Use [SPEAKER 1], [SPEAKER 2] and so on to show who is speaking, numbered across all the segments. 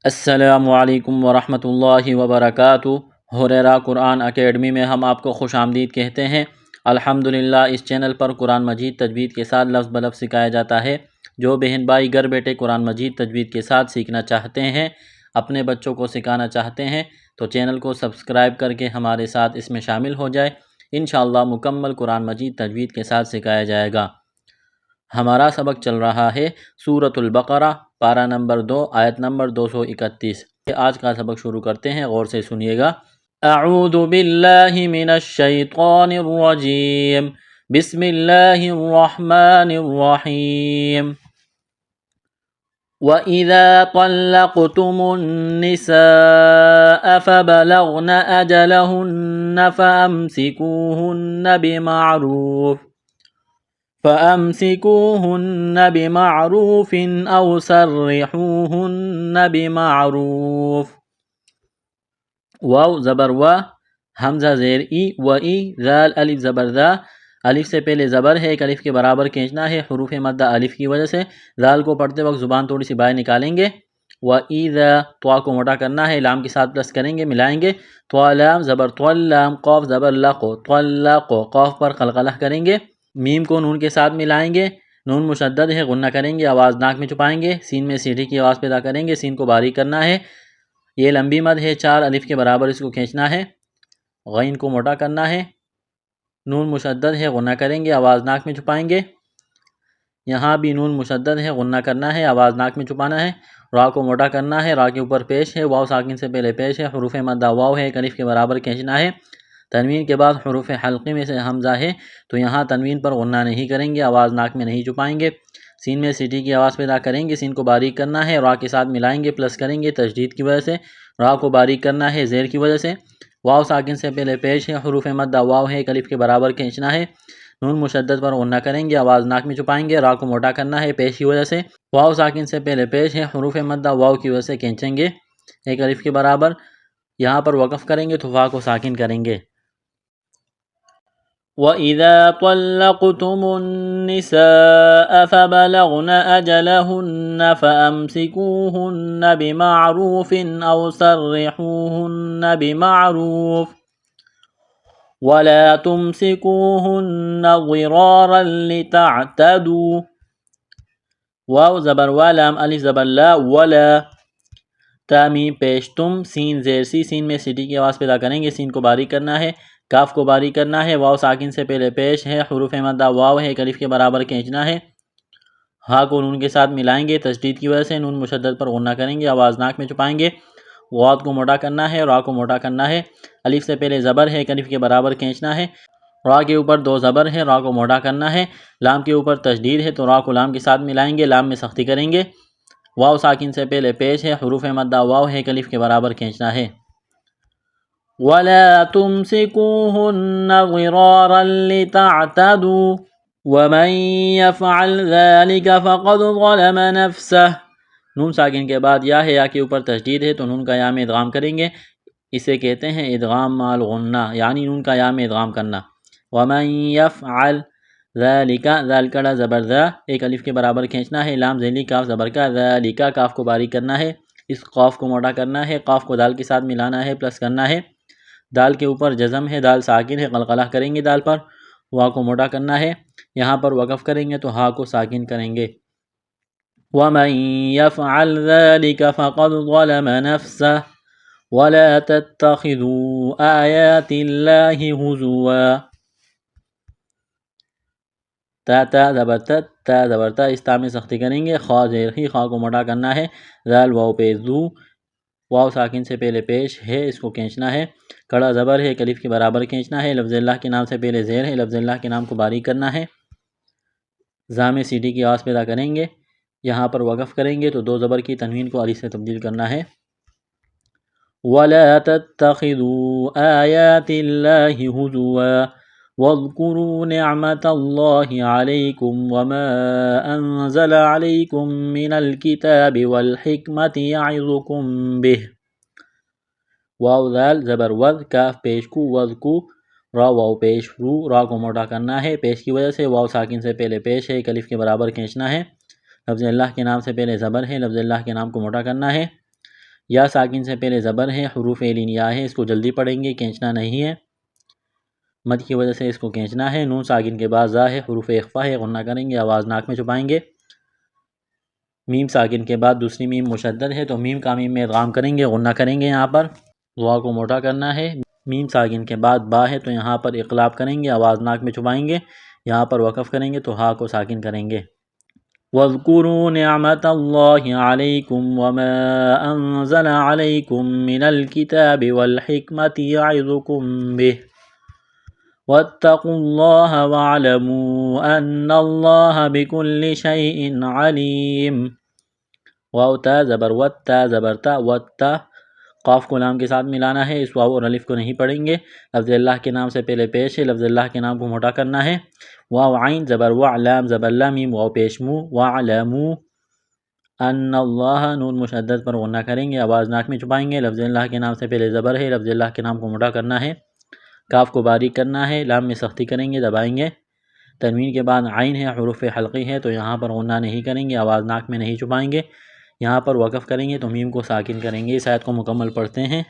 [SPEAKER 1] السلام علیکم ورحمۃ اللہ وبرکاتہ۔ ہریرہ قرآن اکیڈمی میں ہم آپ کو خوش آمدید کہتے ہیں۔ الحمدللہ اس چینل پر قرآن مجید تجوید کے ساتھ لفظ بلفظ سکھایا جاتا ہے۔ جو بہن بھائی گھر بیٹھے قرآن مجید تجوید کے ساتھ سیکھنا چاہتے ہیں، اپنے بچوں کو سکھانا چاہتے ہیں، تو چینل کو سبسکرائب کر کے ہمارے ساتھ اس میں شامل ہو جائے۔ انشاءاللہ مکمل قرآن مجید تجوید کے ساتھ سکھایا جائے گا۔ ہمارا سبق چل رہا ہے سورۃ البقرہ، پارہ نمبر 2، آیت نمبر 231۔ آج کا سبق شروع کرتے ہیں، غور سے سنیے گا۔ اعوذ باللہ من الشیطان الرجیم، بسم اللہ الرحمن الرحیم۔ وَإِذَا طَلَّقْتُمُ النِّسَاءَ فَبَلَغْنَ أَجَلَهُنَّ فَأَمْسِكُوهُنَّ بِمَعْرُوفٍ أَوْ سَرِّحُوهُنَّ بِمَعْرُوفٍ۔ واو زبر و، حمزہ زیر ای، و ای، ذال الف زبر ذا۔ الف سے پہلے زبر ہے، ایک الف کے برابر کھینچنا ہے حروف مدہ الف کی وجہ سے۔ ذال کو پڑھتے وقت زبان تھوڑی سی باہر نکالیں گے۔ و اذا، طوا کو موٹا کرنا ہے، لام کے ساتھ پلس کریں گے، ملائیں گے۔ طوا لام زبر طول، لام قاف زبر لقو، طلقو، قاف پر قلقلہ کریں گے۔ میم کو نون کے ساتھ ملائیں گے، نون مشدد ہے، غنہ کریں گے، آواز ناک میں چھپائیں گے، سین میں سیٹھی کی آواز پیدا کریں گے، سین کو باریک کرنا ہے۔ یہ لمبی مد ہے، 4 الف کے برابر اس کو کھینچنا ہے۔ غین کو موٹا کرنا ہے، نون مشدد ہے، غنہ کریں گے، آواز ناک میں چھپائیں گے۔ یہاں بھی نون مشدد ہے، غنہ کرنا ہے، آواز ناک میں چھپانا ہے۔ را کو موٹا کرنا ہے، را کے اوپر پیش ہے، واو ساکن سے پہلے پیش ہے، حروف مدہ واو ہے، ایک الف کے برابر کھینچنا ہے۔ تنوین کے بعد حروف حلقی میں سے حمزہ ہے، تو یہاں تنوین پر غنہ نہیں کریں گے، آواز ناک میں نہیں چھپائیں گے۔ سین میں سیٹھی کی آواز پیدا کریں گے، سین کو باریک کرنا ہے، را کے ساتھ ملائیں گے، پلس کریں گے تشدید کی وجہ سے، را کو باریک کرنا ہے زیر کی وجہ سے۔ واو ساکن سے پہلے پیش ہے، حروف مدہ واو ہے، ایک الف کے برابر کھینچنا ہے، نون مشدد پر غنہ کریں گے، آواز ناک میں چھپائیں گے، را کو موٹا کرنا ہے پیش کی وجہ سے۔ واو ساکن سے پہلے پیش ہے، حروف مدہ واو کی وجہ سے کھینچیں گے ایک الف کے برابر۔ یہاں پر وقف کریں گے تو فا کو ساکن کریں گے۔ وَإِذَا طَلَّقْتُمُ النِّسَاءَ فَبَلَغْنَ أَجَلَهُنَّ فَأَمْسِكُوهُنَّ بِمَعْرُوفٍ أَوْ سَرِّحُوهُنَّ بِمَعْرُوفٍ وَلَا تُمْسِكُوهُنَّ ضِرَارًا لِتَعْتَدُوا۔ واو زبر و، لام الف زبر لا، ولا، تا میم پیش تم، سین زیر سی، سین میں سیٹھی کی آواز پیدا کریں گے، سین کو باریک کرنا ہے، کاف کو باریک کرنا ہے، واو ساکن سے پہلے پیش ہے، حروف مدہ واو ہے، ایک الف کے برابر کھینچنا ہے، ہا کو نون کے ساتھ ملائیں گے، تشدید کی وجہ سے نون مشدد پر غنہ کریں گے، آواز ناک میں چھپائیں گے۔ غاد کو موٹا کرنا ہے، را کو موٹا کرنا ہے، الف سے پہلے زبر ہے، ایک الف کے برابر کھینچنا ہے، را کے اوپر 2 زبر ہے، را کو موٹا کرنا ہے، لام کے اوپر تشدید ہے تو را کو لام کے ساتھ ملائیں گے، لام میں سختی کریں گے۔ واو ساکن سے پہلے پیش ہے، حروف مدہ واو ہے، ایک الف کے برابر کھینچنا ہے۔ وَلَا تُمْسِكُوهُنَّ ضِرَارًا لِتَعْتَدُوا وَمَنْ يَفْعَلْ ذَلِكَ فَقَدْ ظَلَمَ نَفْسَهُ۔ نون ساکن کے بعد یا ہے، یا کے اوپر تشدید ہے تو نون کا یا میں ادغام کریں گے، اسے کہتے ہیں ادغام مع الغنہ، یعنی نون کا یا میں ادغام کرنا۔ وَمَنْ يَفْعَلْ ذَلِكَ، ذال کڑا زبر ذا، ایک الف کے برابر کھینچنا ہے، لام ذیلی کاف زبر کا، ذَلِكَ، کاف کو باریک کرنا ہے، اس قاف کو موٹا کرنا ہے، قاف کو دال کے ساتھ ملانا ہے، پلس کرنا ہے، دال کے اوپر جزم ہے، دال ساکن ہے، قلقلہ کریں گے دال پر، وا کو موٹا کرنا ہے، یہاں پر وقف کریں گے تو ہا کو ساکن کریں گے۔ وَمَنْ يَفْعَلْ ذَلِكَ فَقَدْ ظَلَمَ نَفْسَهُ وَلَا تَتَّخِذُوا آيَاتِ اللَّهِ هُزُوًا۔ تا تا زبرتا، تا زبرتا، اس تا میں سختی کریں گے، خا زیر خی، خا کو موٹا کرنا ہے، ذال واو پیش ذو، واو ساکن سے پہلے پیش ہے، اس کو کھینچنا ہے، کڑا زبر ہے، ایک الف کے برابر کھینچنا ہے، لفظ اللہ کے نام سے پہلے زیر ہے، لفظ اللہ کے نام کو باریک کرنا ہے، زا میں سیٹھی کی آواز پیدا کریں گے، یہاں پر وقف کریں گے تو 2 زبر کی تنوین کو الف سے تبدیل کرنا ہے۔ وَلَا تَتَّخِذُوا آيَاتِ اللَّهِ هُزُوًا وَاذْكُرُوا نِعْمَةَ اللَّهِ عَلَيْكُمْ وَمَا أَنزَلَ عَلَيْكُمْ مِنَ الْكِتَابِ وَالْحِكْمَةِ يَعِظُكُمْ بِهِ۔ واو ذال زبر وذ، کاف پیش کو، وذ کو، را واو پیش رو، را کو موٹا کرنا ہے، پیش کی وجہ سے، واو ساکن سے پہلے پیش ہے، ایک الف کے برابر کھینچنا ہے، لفظ اللہ کے نام سے پہلے زبر ہے، لفظ اللہ کے نام کو موٹا کرنا ہے، یا ساکن سے پہلے زبر ہے، حروف لین یا ہے، اس کو جلدی پڑھیں گے، کھینچنا نہیں ہے، مد کی وجہ سے اس کو کھینچنا ہے۔ نون ساکن کے بعد زا ہے، حروف اخفا ہے، غنہ کریں گے، آواز ناک میں چھپائیں گے۔ میم ساکن کے بعد دوسری میم مشدد ہے تو میم کا میم میں ادغام کریں گے، غنہ کریں گے، یہاں پر وا کو موٹا کرنا ہے۔ میم ساکن کے بعد با ہے تو یہاں پر اقلاب کریں گے، آواز ناک میں چھپائیں گے، یہاں پر وقف کریں گے تو ہا کو ساکن کریں گے۔ وَاذْكُرُوا نِعْمَةَ اللَّهِ عَلَيْكُمْ وَمَا أَنزَلَ عَلَيْكُمْ مِنَ الْكِتَابِ وَالْحِكْمَةِ يَعِظُكُمْ بِهِ وَاتَّقُوا اللَّهَ وَاعْلَمُوا أَنَّ اللَّهَ بِكُلِّ شَيْءٍ عَلِيمٌ۔ واو تا زبر وتا زبر تا وتا، قاف کو لام کے ساتھ ملانا ہے، اس واو اور الف کو نہیں پڑھیں گے۔ لفظ اللہ کے نام سے پہلے پیش ہے، لفظ اللہ کے نام کو موٹا کرنا ہے۔ واو عین زبر وا لام زبر لام میم واو پیش مو وعلموا ان اللہ، نون مشدد پر غنہ کریں گے، آواز ناک میں چھپائیں گے۔ لفظ اللہ کے نام سے پہلے زبر ہے، لفظ اللہ کے نام کو موٹا کرنا ہے، کاف کو باریک کرنا ہے، لام میں سختی کریں گے، دبائیں گے۔ تنوین کے بعد عین ہے، حروف حلقی ہے تو یہاں پر غنہ نہیں کریں گے، آواز ناک میں نہیں چھپائیں گے، یہاں پر وقف کریں گے تو میم کو ساکن کریں گے۔ اس آیت کو مکمل پڑھتے ہیں۔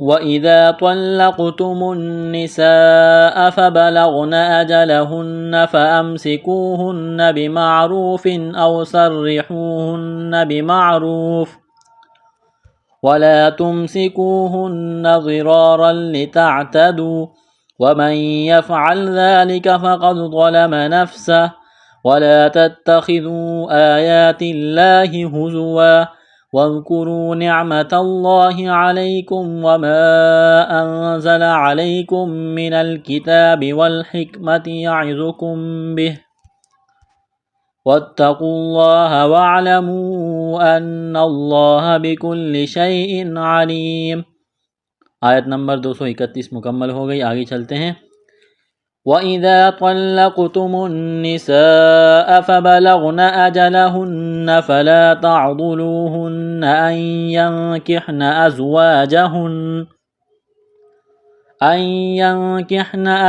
[SPEAKER 1] وَإِذَا طَلَّقْتُمُ النِّسَاءَ فَبَلَغْنَ أَجَلَهُنَّ فَأَمْسِكُوهُنَّ بِمَعْرُوفٍ أَوْ سَرِّحُوهُنَّ بِمَعْرُوفٍ وَلَا تُمْسِكُوهُنَّ ضِرَارًا لِتَعْتَدُوا وَمَنْ يَفْعَلْ ذَلِكَ فَقَدْ ظَلَمَ نَفْسَهُ وَلَا تَتَّخِذُوا آيَاتِ اللَّهِ هُزُوًا وَاذْكُرُوا نِعْمَةَ اللَّهِ عَلَيْكُمْ وَمَا أَنزَلَ عَلَيْكُمْ مِنَ الْكِتَابِ وَالْحِكْمَةِ يَعِظُكُمْ بِهِ وَاتَّقُوا اللَّهَ وَاعْلَمُوا أَنَّ اللَّهَ بِكُلِّ شَيْءٍ عَلِيمٌ۔ آیت نمبر 231 مکمل ہو گئی، آگے چلتے ہیں۔ وَإِذَا طَلَّقْتُمُ النِّسَاءَ فَبَلَغْنَ أَجَلَهُنَّ فَلَا تَعْضُلُوهُنَّ أَن يَنكِحْنَ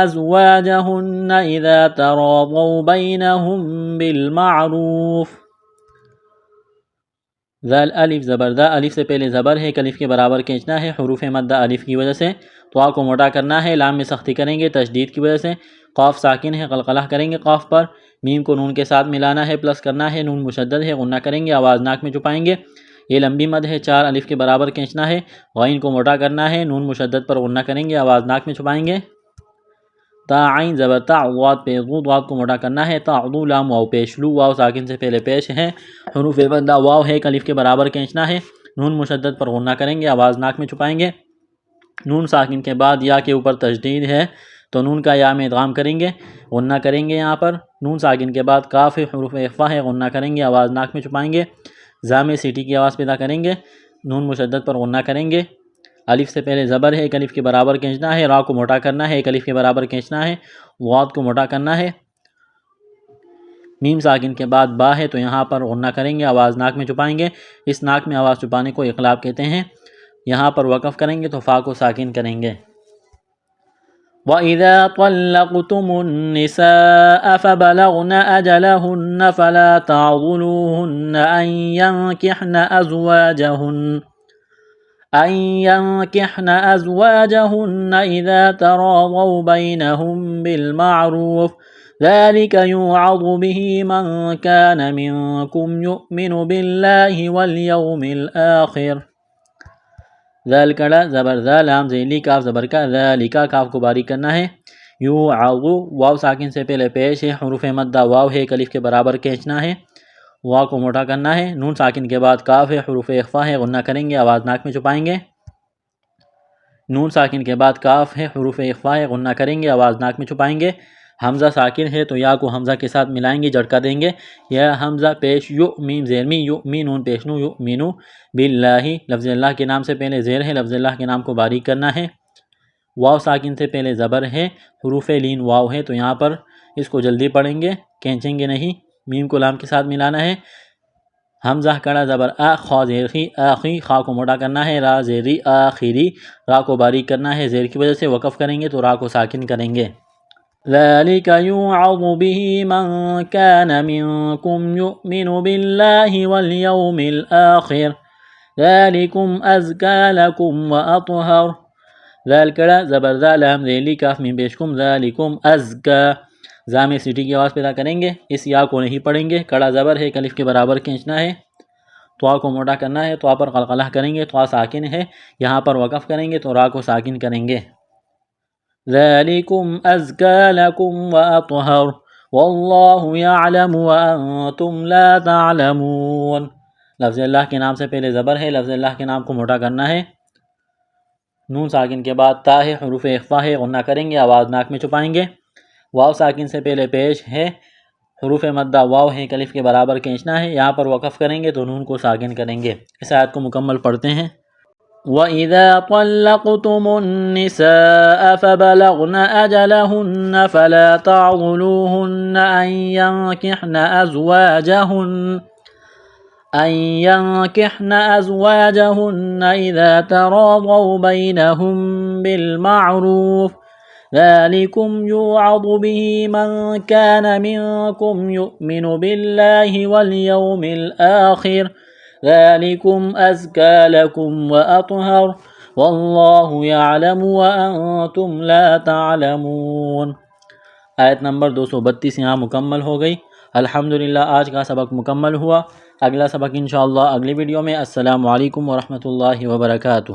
[SPEAKER 1] أَزْوَاجَهُنَّ إِذَا تَرَاضَوْا بَيْنَهُم بِالْمَعْرُوفِ۔ ذال الف زبر دا، الف سے پہلے زبر ہے، الف کے برابر کھینچنا ہے، حروف مدہ الف کی وجہ سے تو کو موٹا کرنا ہے، لام میں سختی کریں گے تشدید کی وجہ سے، قاف ساکن ہے، قلقلہ کریں گے قاف پر، میم کو نون کے ساتھ ملانا ہے، پلس کرنا ہے، نون مشدد ہے، غنہ کریں گے، آواز ناک میں چھپائیں گے۔ یہ لمبی مد ہے، 4 الف کے برابر کھینچنا ہے، غین کو موٹا کرنا ہے، نون مشدد پر غنہ کریں گے، آواز ناک میں چھپائیں گے۔ تا عین زبر تا واو پیش غو، واو کو موٹا کرنا ہے، تعضو لام واو پیش لو، واو ساکن سے پہلے پیش ہے، حروف مدہ واو ہے، الف کے برابر کھینچنا ہے، نون مشدد پر غنہ کریں گے، آواز ناک میں چھپائیں گے۔ نون ساکن کے بعد یا کے اوپر تشدید ہے تو نون کا یا میں ادغام کریں گے، غنہ کریں گے، یہاں پر نون ساکن کے بعد کاف ہے، حروف اخفا ہے، غنہ کریں گے، آواز ناک میں چھپائیں گے، زا میں سیٹی کی آواز پیدا کریں گے، نون مشدد پر غنہ کریں گے۔ الف سے پہلے زبر ہے، ایک الف کے برابر کھینچنا ہے، را کو موٹا کرنا ہے، ایک الف کے برابر کھینچنا ہے، واو کو موٹا کرنا ہے۔ میم ساکن کے بعد با ہے تو یہاں پر غنہ کریں گے، آواز ناک میں چھپائیں گے، اس ناک میں آواز چھپانے کو اقلاب کہتے ہیں، یہاں پر وقف کریں گے تو فا کو ساکن کریں گے۔ وَإِذَا طَلَّقْتُمُ النِّسَاءَ فَبَلَغْنَ أَجَلَهُنَّ فَلَا تَعْضُلُوهُنَّ أَن يَنكِحْنَ أَزْوَاجَهُنَّ إِذَا تَرَاضَوْا بَيْنَهُم بِالْمَعْرُوفِ ذَلِكَ يُوعَظُ بِهِ مَن كَانَ مِنكُمْ يُؤْمِنُ بِاللَّهِ وَالْيَوْمِ الْآخِرِ۔ ذال کڑا زبر ذا لام ذیلی کاف زبر کا، ذالکا کاف کو باریک کرنا ہے، یوعظ واو ساکن سے پہلے پیش ہے، حروف مدہ واو ہے، الف کے برابر کھینچنا ہے، واو کو موٹا کرنا ہے، نون ساکن کے بعد کاف ہے، حروف اخفا ہے، غنہ کریں گے، آواز ناک میں چھپائیں گے۔ نون ساکن کے بعد کاف ہے، حروف اخفا ہے، غنہ کریں گے، آواز ناک میں چھپائیں گے۔ حمزہ ساکن ہے تو یا کو حمزہ کے ساتھ ملائیں گے، جھٹکا دیں گے، یا حمزہ پیش یو میم زیر می یو می نون پیش نو یو مینو باللہ، لفظ اللہ کے نام سے پہلے زیر ہے، لفظ اللہ کے نام کو باریک کرنا ہے، واو ساکن سے پہلے زبر ہے، حروف لین واو ہے تو یہاں پر اس کو جلدی پڑھیں گے، کھینچیں گے نہیں، میم کو لام کے ساتھ ملانا ہے، حمزہ کڑا زبر آ خا زیر خی آخی، خا کو موٹا کرنا ہے، را زیری آخری، را کو باریک کرنا ہے، زیر کی وجہ سے وقف کریں گے تو را کو ساکن کریں گے۔ ذَلِكَ يُوعَظُ بِهِ مَن كَانَ مِنكُمْ يُؤْمِنُ بِاللَّهِ وَالْيَوْمِ الْآخِرِ ذالکم ازکا لکم واطہر، ذال کڑا زبر ذا لام ذیلی کاف میم پیش کم، ذالکم ازکا، زا میں سیٹی کی آواز پیدا کریں گے، اس یا کو نہیں پڑھیں گے، کڑا زبر ہے، الف کے برابر کھینچنا ہے، تو کو موٹا کرنا ہے، تو پر قلقلہ کریں گے، تو ساکن ہے، یہاں پر وقف کریں گے تو را کو ساکن کریں گے۔ ذالکم ازکا لکم واطہر واللہ یعلم وانتم لا تعلمون، لفظ اللہ کے نام سے پہلے زبر ہے، لفظ اللہ کے نام کو موٹا کرنا ہے، نون ساکن کے بعد تا ہے، حروف اخفا ہے، غنہ کریں گے، آواز ناک میں چھپائیں گے، واو ساکن سے پہلے پیش ہے، حروف مدہ واو ہے، الف کے برابر کھینچنا ہے، یہاں پر وقف کریں گے تو نون کو ساکن کریں گے۔ اس آیت کو مکمل پڑھتے ہیں۔ وَإِذَا طَلَّقْتُمُ النِّسَاءَ فَبَلَغْنَ أَجَلَهُنَّ فَلَا تَعْضُلُوهُنَّ أَن يَنكِحْنَ أَزْوَاجَهُنَّ إِذَا تَرَاضَوْا بَيْنَهُم بِالْمَعْرُوفِ ذَلِكُمْ يُوعَظُ بِهِ مَن كَانَ مِنكُمْ يُؤْمِنُ بِاللَّهِ وَالْيَوْمِ الْآخِرِ ذَلِكُمْ أَزْكَى لَكُمْ وَأَطْهَرُ وَاللَّهُ يَعْلَمُ وَأَنْتُمْ لَا تَعْلَمُونَ۔ آیت نمبر 232 یہاں مکمل ہو گئی۔ الحمدللہ آج کا سبق مکمل ہوا۔ اگلا سبق انشاءاللہ اگلی ویڈیو میں۔ السلام علیکم ورحمۃ اللہ وبرکاتہ۔